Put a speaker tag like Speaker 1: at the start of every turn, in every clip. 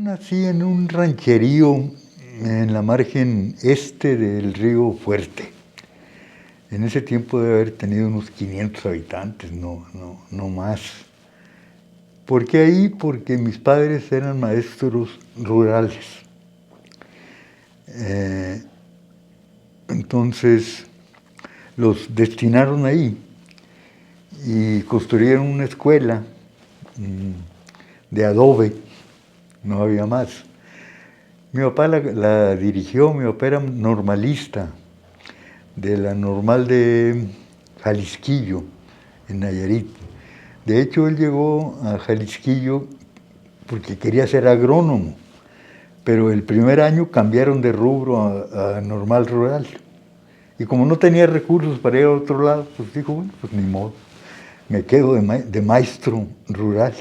Speaker 1: nací en un rancherío en la margen este del río Fuerte. En ese tiempo debe haber tenido unos 500 habitantes, no más. ¿Por qué ahí? Porque mis padres eran maestros rurales. Entonces los destinaron ahí y construyeron una escuela de adobe, no había más. Mi papá la dirigió, mi papá era normalista de la normal de Jalisquillo, en Nayarit. De hecho, él llegó a Jalisquillo porque quería ser agrónomo, pero el primer año cambiaron de rubro a normal rural. Y como no tenía recursos para ir a otro lado, pues dijo, bueno, pues ni modo, me quedo de maestro rural.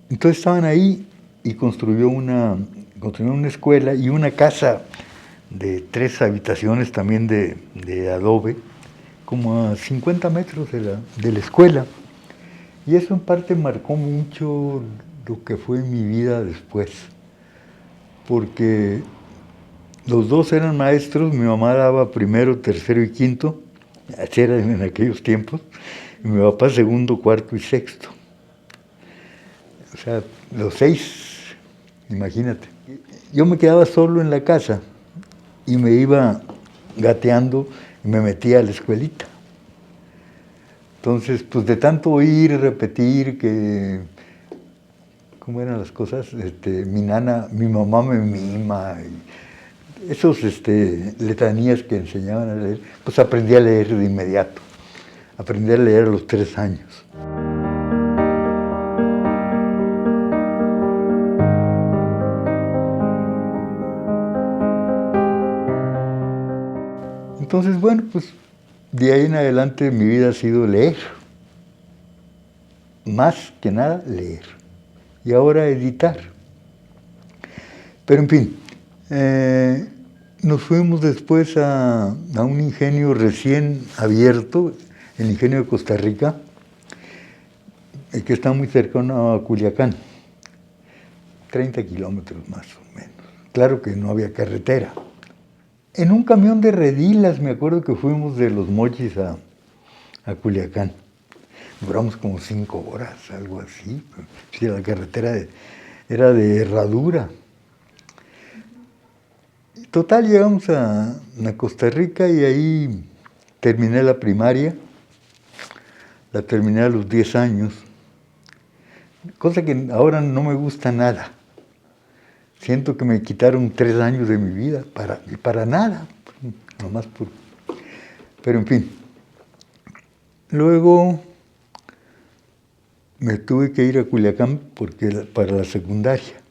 Speaker 1: Entonces estaban ahí y construyeron una escuela y una casa de 3 habitaciones también de adobe, como a 50 metros de la escuela. Y eso en parte marcó mucho lo que fue mi vida después, porque los dos eran maestros, mi mamá daba primero, tercero y quinto, así era en aquellos tiempos, y mi papá segundo, cuarto y sexto. O sea, los 6, imagínate. Yo me quedaba solo en la casa y me iba gateando y me metía a la escuelita. Entonces, pues de tanto oír y repetir que, ¿cómo eran las cosas? Mi mamá me mima, y esos letanías que enseñaban a leer, pues aprendí a leer de inmediato. Aprendí a leer a los 3 años. Entonces, bueno, pues de ahí en adelante mi vida ha sido leer. Más que nada, leer. Y ahora editar. Pero en fin, nos fuimos después a un ingenio recién abierto, el ingenio de Costa Rica, que está muy cercano a Culiacán, 30 kilómetros más o menos. Claro que no había carretera. En un camión de redilas, me acuerdo que fuimos de Los Mochis a Culiacán. Duramos como 5 horas, algo así. Sí, la carretera era de herradura. Total, llegamos a Costa Rica y ahí terminé la primaria. La terminé a los 10 años. Cosa que ahora no me gusta nada. Siento que me quitaron 3 años de mi vida, para nada. Nomás por... Pero en fin. Luego me tuve que ir a Culiacán para la secundaria.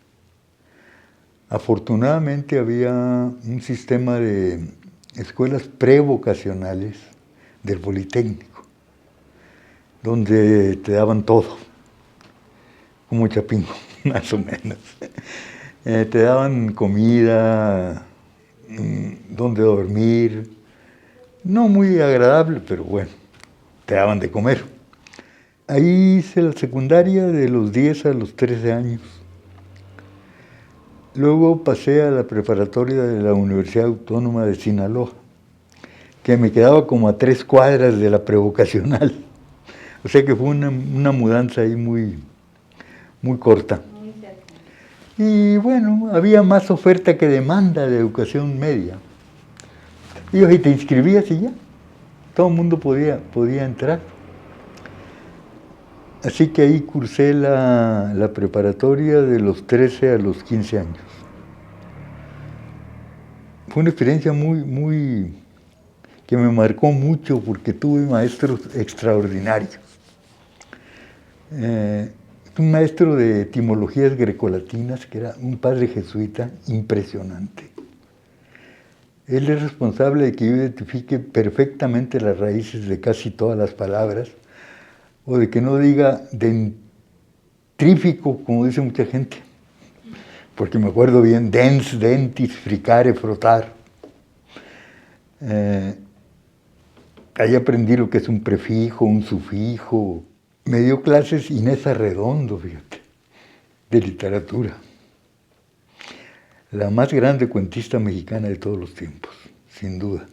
Speaker 1: Afortunadamente había un sistema de escuelas prevocacionales del Politécnico, donde te daban todo, como Chapingo, más o menos. Te daban comida, donde dormir, no muy agradable, pero bueno, te daban de comer. Ahí hice la secundaria de los 10 a los 13 años. Luego pasé a la preparatoria de la Universidad Autónoma de Sinaloa, que me quedaba como a 3 cuadras de la prevocacional. O sea que fue una mudanza ahí muy corta. Muy cerca. Y bueno, había más oferta que demanda de educación media. Y te inscribías y ya, todo el mundo podía entrar. Así que ahí cursé la preparatoria de los 13 a los 15 años. Fue una experiencia que me marcó mucho porque tuve maestros extraordinarios. Un maestro de etimologías grecolatinas, que era un padre jesuita impresionante. Él es responsable de que yo identifique perfectamente las raíces de casi todas las palabras, o de que no diga dentrífico, como dice mucha gente, porque me acuerdo bien, dens, dentis, fricare, frotar. Ahí aprendí lo que es un prefijo, un sufijo. Me dio clases Inés Arredondo, fíjate. de literatura. La más grande cuentista mexicana de todos los tiempos, sin duda.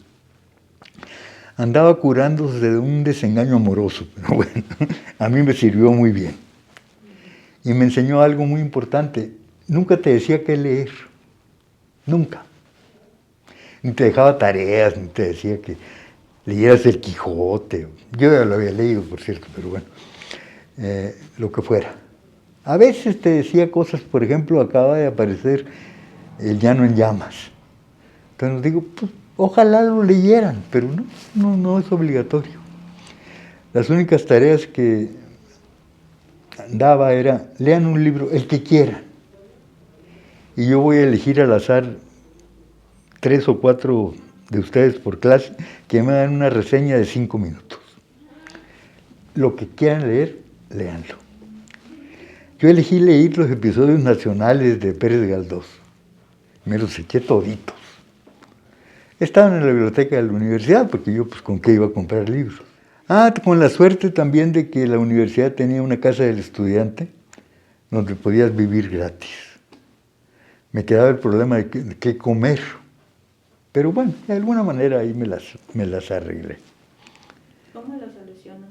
Speaker 1: Andaba curándose de un desengaño amoroso, pero bueno, a mí me sirvió muy bien. Y me enseñó algo muy importante. Nunca te decía qué leer. Nunca. Ni te dejaba tareas, ni te decía que leyeras El Quijote. Yo ya lo había leído, por cierto, pero bueno, lo que fuera. A veces te decía cosas, por ejemplo, acaba de aparecer El Llano en Llamas. Entonces digo, pues, ojalá lo leyeran, pero no es obligatorio. Las únicas tareas que daba era, lean un libro, el que quieran. Y yo voy a elegir al azar 3 o 4 de ustedes por clase que me hagan una reseña de 5 minutos. Lo que quieran leer, léanlo. Yo elegí leer los episodios nacionales de Pérez Galdós. Me los eché toditos. Estaban en la biblioteca de la universidad, porque yo pues con qué iba a comprar libros. Con la suerte también de que la universidad tenía una casa del estudiante donde podías vivir gratis. Me quedaba el problema de qué comer. Pero bueno, de alguna manera ahí me las arreglé.
Speaker 2: ¿Cómo las solucionas?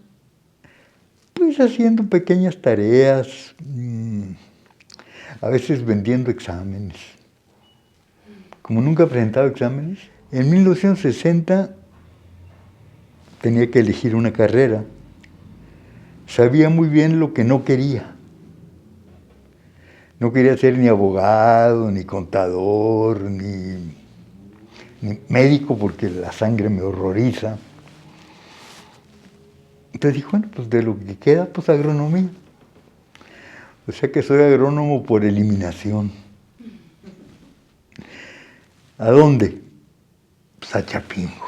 Speaker 1: Pues haciendo pequeñas tareas, a veces vendiendo exámenes. Como nunca he presentado exámenes, en 1960 tenía que elegir una carrera. Sabía muy bien lo que no quería. No quería ser ni abogado, ni contador, ni médico, porque la sangre me horroriza. Entonces dije, bueno, pues de lo que queda, pues agronomía. O sea que soy agrónomo por eliminación. ¿A dónde? Pues a Chapingo.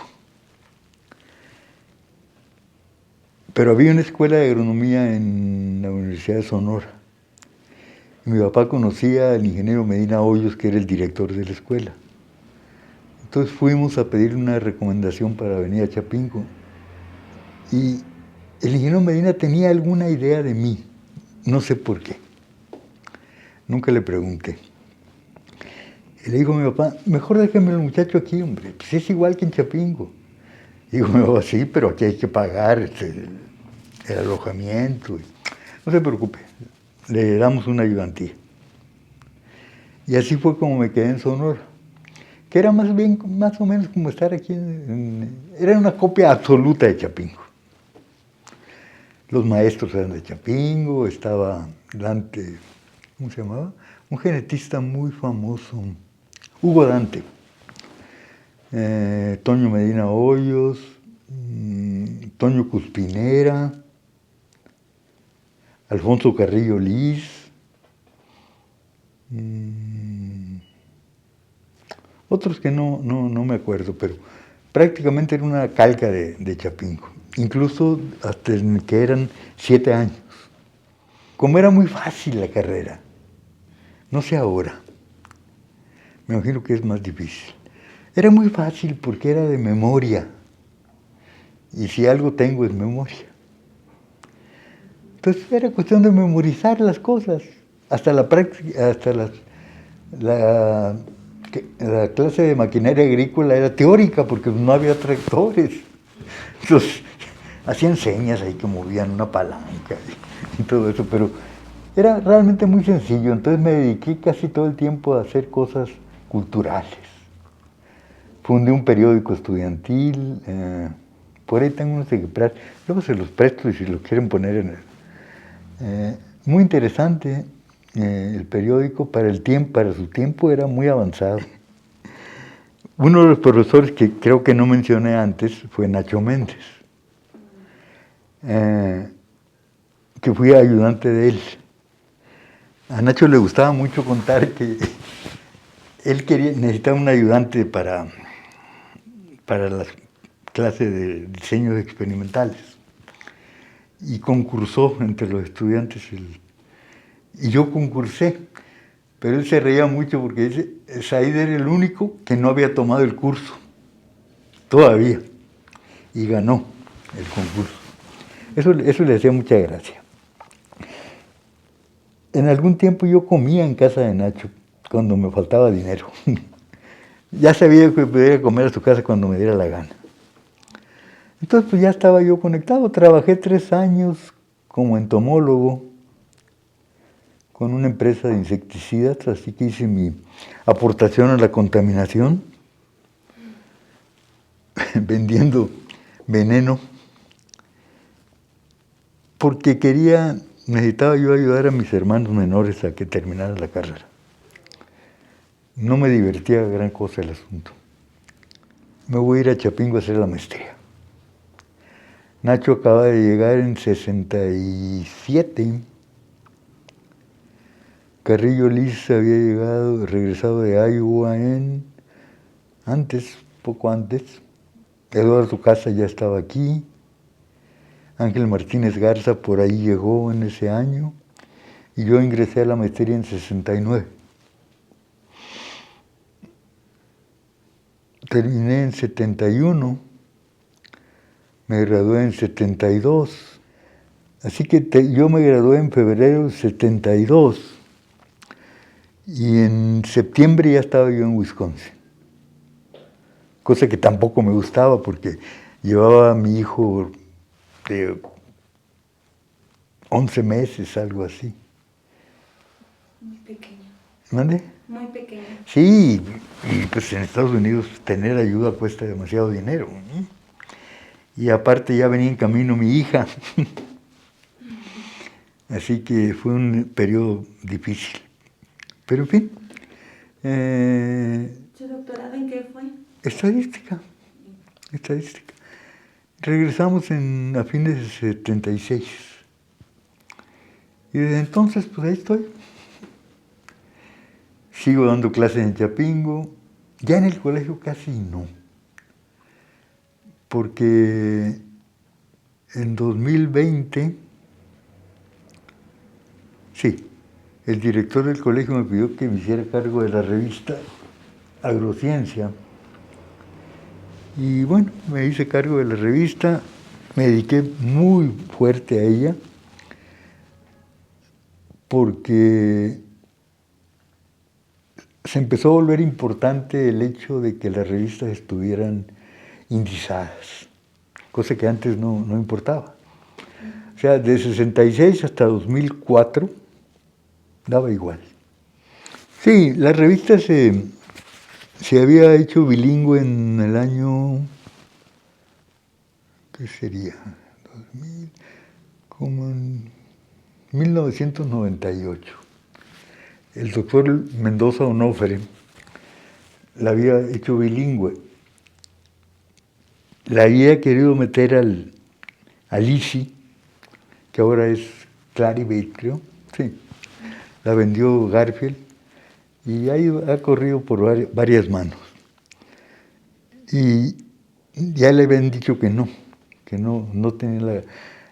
Speaker 1: Pero había una escuela de agronomía en la Universidad de Sonora. Y mi papá conocía al ingeniero Medina Hoyos, que era el director de la escuela. Entonces fuimos a pedirle una recomendación para venir a Chapingo. Y el ingeniero Medina tenía alguna idea de mí, no sé por qué. Nunca le pregunté. Y le digo a mi papá, mejor déjame el muchacho aquí, hombre, pues es igual que en Chapingo. Y digo, mi papá, sí, pero aquí hay que pagar el alojamiento. No se preocupe, le damos una ayudantía. Y así fue como me quedé en Sonora, que era más o menos como estar aquí, era una copia absoluta de Chapingo. Los maestros eran de Chapingo, estaba Dante, ¿cómo se llamaba? Un genetista muy famoso, Hugo Dante, Toño Medina Hoyos, Toño Cuspinera, Alfonso Carrillo Liz, otros que no me acuerdo, pero prácticamente era una calca de Chapingo, incluso hasta que eran 7 años. Como era muy fácil la carrera, no sé ahora, me imagino que es más difícil. Era muy fácil porque era de memoria, y si algo tengo es memoria. Entonces era cuestión de memorizar las cosas, hasta la práctica, hasta la clase de maquinaria agrícola era teórica porque no había tractores. Entonces hacían señas ahí que movían una palanca y todo eso, pero era realmente muy sencillo. Entonces me dediqué casi todo el tiempo a hacer cosas culturales. Fundé un periódico estudiantil, por ahí tengo unos ejemplares, luego se los presto y si lo quieren poner en el... muy interesante, el periódico para su tiempo era muy avanzado. Uno de los profesores que creo que no mencioné antes fue Nacho Méndez, que fui ayudante de él. A Nacho le gustaba mucho contar que él necesitaba un ayudante para las clases de diseños experimentales y concursó entre los estudiantes y yo concursé, pero él se reía mucho porque dice, Said era el único que no había tomado el curso todavía y ganó el concurso. Eso le hacía mucha gracia. en algún tiempo yo comía en casa de Nacho cuando me faltaba dinero. Ya sabía que podía comer a su casa cuando me diera la gana. Entonces pues ya estaba yo conectado. Trabajé 3 años como entomólogo con una empresa de insecticidas, así que hice mi aportación a la contaminación, vendiendo veneno, porque necesitaba yo ayudar a mis hermanos menores a que terminaran la carrera. No me divertía gran cosa el asunto. Me voy a ir a Chapingo a hacer la maestría. Nacho acaba de llegar en 67. Carrillo Liz había regresado de Iowa poco antes. Eduardo Casa ya estaba aquí. Ángel Martínez Garza por ahí llegó en ese año. Y yo ingresé a la maestría en 69. Terminé en 71. Me gradué en 72. Así que yo me gradué en febrero de 72. Y en septiembre ya estaba yo en Wisconsin. Cosa que tampoco me gustaba porque llevaba a mi hijo de 11 meses, algo así.
Speaker 2: Muy pequeño.
Speaker 1: ¿Mande?
Speaker 2: Muy pequeño.
Speaker 1: Sí, y pues en Estados Unidos tener ayuda cuesta demasiado dinero. Y aparte ya venía en camino mi hija. Así que fue un periodo difícil. Pero en fin.
Speaker 2: ¿Su doctorado en qué fue?
Speaker 1: Estadística. Regresamos a fines de 76. Y desde entonces, pues ahí estoy. Sigo dando clases en Chapingo. Ya en el colegio casi no. Porque en 2020, sí, el director del colegio me pidió que me hiciera cargo de la revista Agrociencia. Y bueno, me hice cargo de la revista, me dediqué muy fuerte a ella, porque se empezó a volver importante el hecho de que las revistas estuvieran indizadas, cosa que antes no importaba. O sea, de 66 hasta 2004 daba igual. Sí, la revista se había hecho bilingüe en el año, ¿qué sería? 2000, como en 1998. El doctor Mendoza Onofre la había hecho bilingüe. La había querido meter al ICI, que ahora es Clarivate, creo. Sí. La vendió Garfield y ahí ha corrido por varias manos. Y ya le habían dicho que no tenía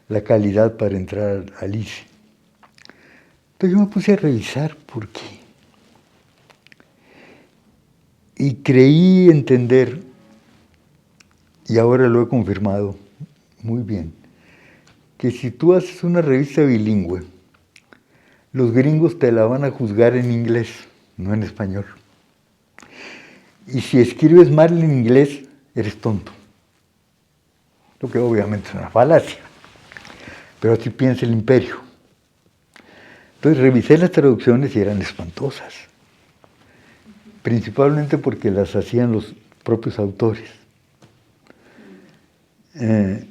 Speaker 1: la calidad para entrar al ICI. Entonces yo me puse a revisar por qué. Y creí entender, y ahora lo he confirmado muy bien, que si tú haces una revista bilingüe, los gringos te la van a juzgar en inglés, no en español. Y si escribes mal en inglés, eres tonto. Lo que obviamente es una falacia. Pero así piensa el imperio. Entonces revisé las traducciones y eran espantosas. Principalmente porque las hacían los propios autores.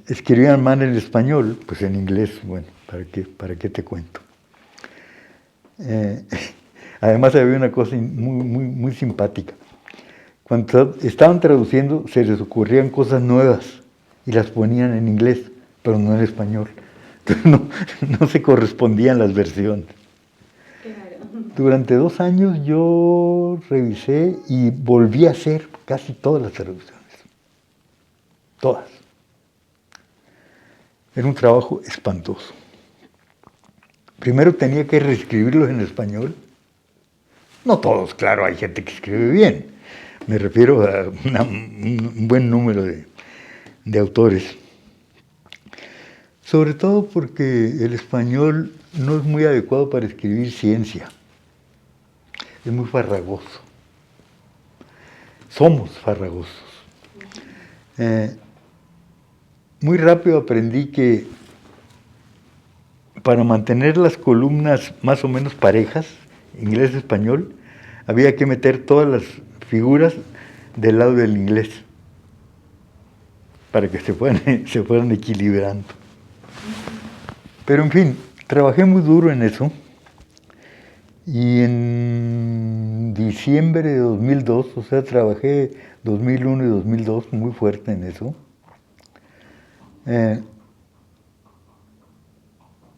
Speaker 1: Escribían mal en español, pues en inglés, bueno, ¿para qué te cuento? Además había una cosa muy simpática. Cuando estaban traduciendo se les ocurrían cosas nuevas y las ponían en inglés, pero no en español. Entonces no se correspondían las versiones.
Speaker 2: Claro.
Speaker 1: Durante 2 años yo revisé y volví a hacer casi todas las traducciones. Todas. Era un trabajo espantoso. Primero tenía que reescribirlos en español. No todos, claro, hay gente que escribe bien. Me refiero a un buen número de autores. Sobre todo porque el español no es muy adecuado para escribir ciencia. Es muy farragoso. Somos farragosos. Muy rápido aprendí que para mantener las columnas más o menos parejas, inglés-español, había que meter todas las figuras del lado del inglés para que se fueran equilibrando. Pero en fin, trabajé muy duro en eso y en diciembre de 2002, o sea, trabajé 2001 y 2002 muy fuerte en eso.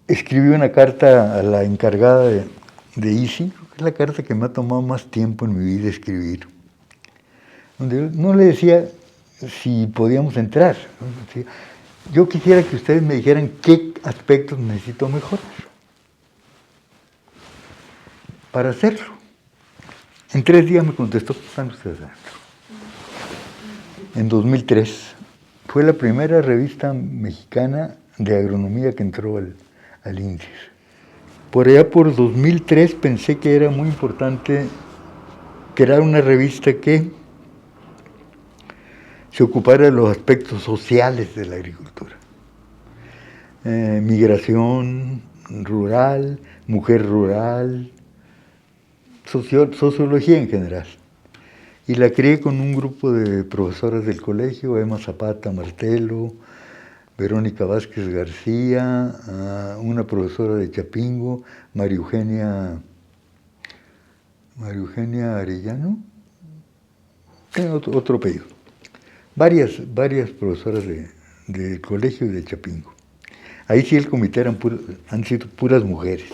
Speaker 1: Escribí una carta a la encargada de ISI, creo que es la carta que me ha tomado más tiempo en mi vida escribir, donde no le decía si podíamos entrar. Yo quisiera que ustedes me dijeran qué aspectos necesito mejorar para hacerlo. En 3 días me contestó, están ustedes adentro. En 2003. Fue la primera revista mexicana de agronomía que entró al índice. Por allá por 2003 pensé que era muy importante crear una revista que se ocupara de los aspectos sociales de la agricultura. Migración rural, mujer rural, sociología en general. Y la creé con un grupo de profesoras del colegio, Emma Zapata Martelo, Verónica Vázquez García, una profesora de Chapingo, María Eugenia Arellano, tengo otro apellido. Varias profesoras del colegio y de Chapingo. Ahí sí el comité han sido puras mujeres.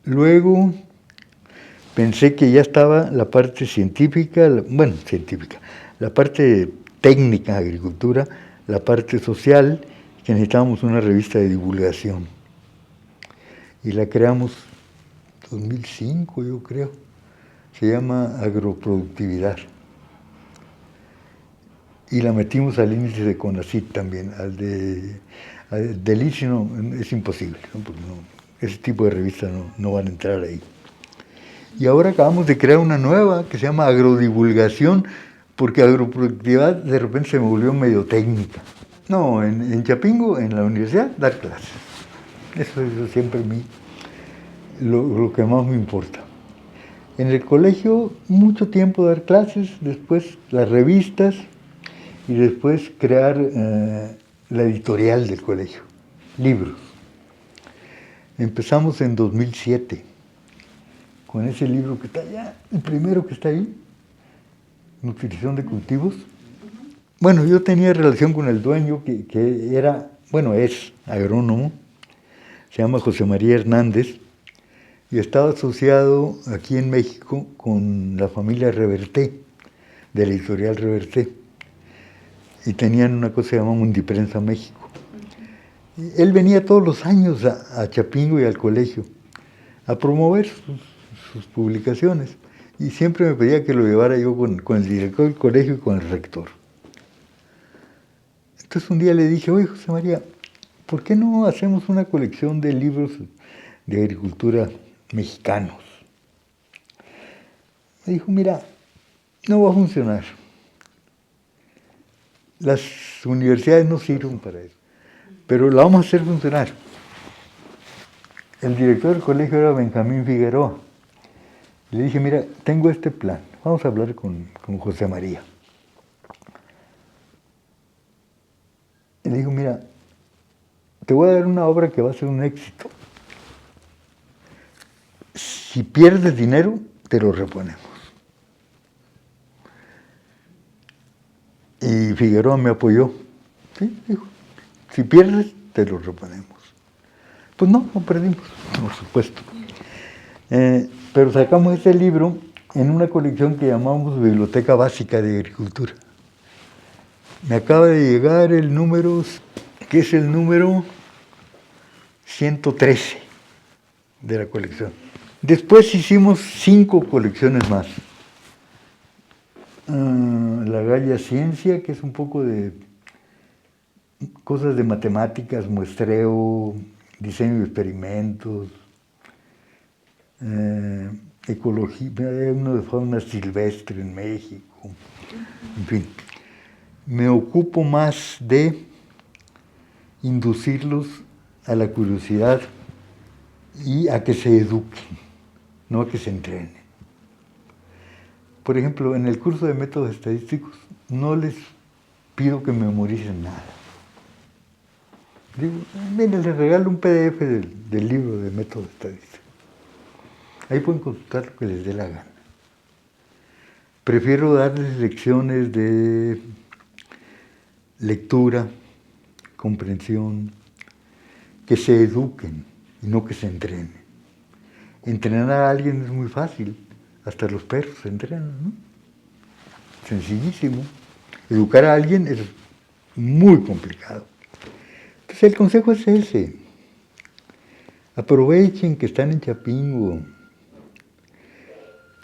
Speaker 1: Luego pensé que ya estaba la parte científica, la parte técnica de agricultura, la parte social, que necesitábamos una revista de divulgación. Y la creamos en 2005, yo creo. Se llama Agroproductividad. Y la metimos al índice de CONACYT también, del ICI no, es imposible, ¿no? Porque ese tipo de revistas no van a entrar ahí. Y ahora acabamos de crear una nueva que se llama Agrodivulgación, porque agroproductividad de repente se me volvió medio técnica. No, en Chapingo, en la universidad, dar clases. Eso es siempre lo que más me importa. En el colegio, mucho tiempo dar clases, después las revistas y después crear la editorial del colegio, libros. Empezamos en 2007 con ese libro que está allá, el primero que está ahí, Nutrición de Cultivos. Bueno, yo tenía relación con el dueño que era, es agrónomo, se llama José María Hernández, y estaba asociado aquí en México con la familia Reverté, de la editorial Reverté, y tenían una cosa que se llama Mundiprensa México. Y él venía todos los años a Chapingo y al colegio a promover sus publicaciones, y siempre me pedía que lo llevara yo con el director del colegio y con el rector. Entonces un día le dije, oye José María, ¿por qué no hacemos una colección de libros de agricultura mexicanos? Me dijo, mira, no va a funcionar. Las universidades no sirven para eso, pero la vamos a hacer funcionar. El director del colegio era Benjamín Figueroa. Le dije, mira, tengo este plan, vamos a hablar con José María. Y le digo, mira, te voy a dar una obra que va a ser un éxito. Si pierdes dinero, te lo reponemos. Y Figueroa me apoyó. Sí, dijo, si pierdes, te lo reponemos. Pues no perdimos, por supuesto. Pero sacamos este libro en una colección que llamamos Biblioteca Básica de Agricultura. Me acaba de llegar el número, que es el número 113 de la colección. Después hicimos 5 colecciones más. La Gaia Ciencia, que es un poco de cosas de matemáticas, muestreo, diseño de experimentos, ecología, hay uno de fauna silvestre en México, en fin. Me ocupo más de inducirlos a la curiosidad y a que se eduquen, no a que se entrenen. Por ejemplo, en el curso de métodos estadísticos no les pido que memoricen nada. Digo, miren, les regalo un PDF del libro de métodos estadísticos. Ahí pueden consultar lo que les dé la gana. Prefiero darles lecciones de lectura, comprensión, que se eduquen y no que se entrenen. Entrenar a alguien es muy fácil, hasta los perros se entrenan, ¿no? Sencillísimo. Educar a alguien es muy complicado. Entonces el consejo es ese. Aprovechen que están en Chapingo.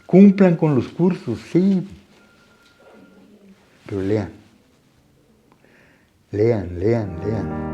Speaker 1: Cumplan con los cursos, sí, pero lean. Lean, lean, lean.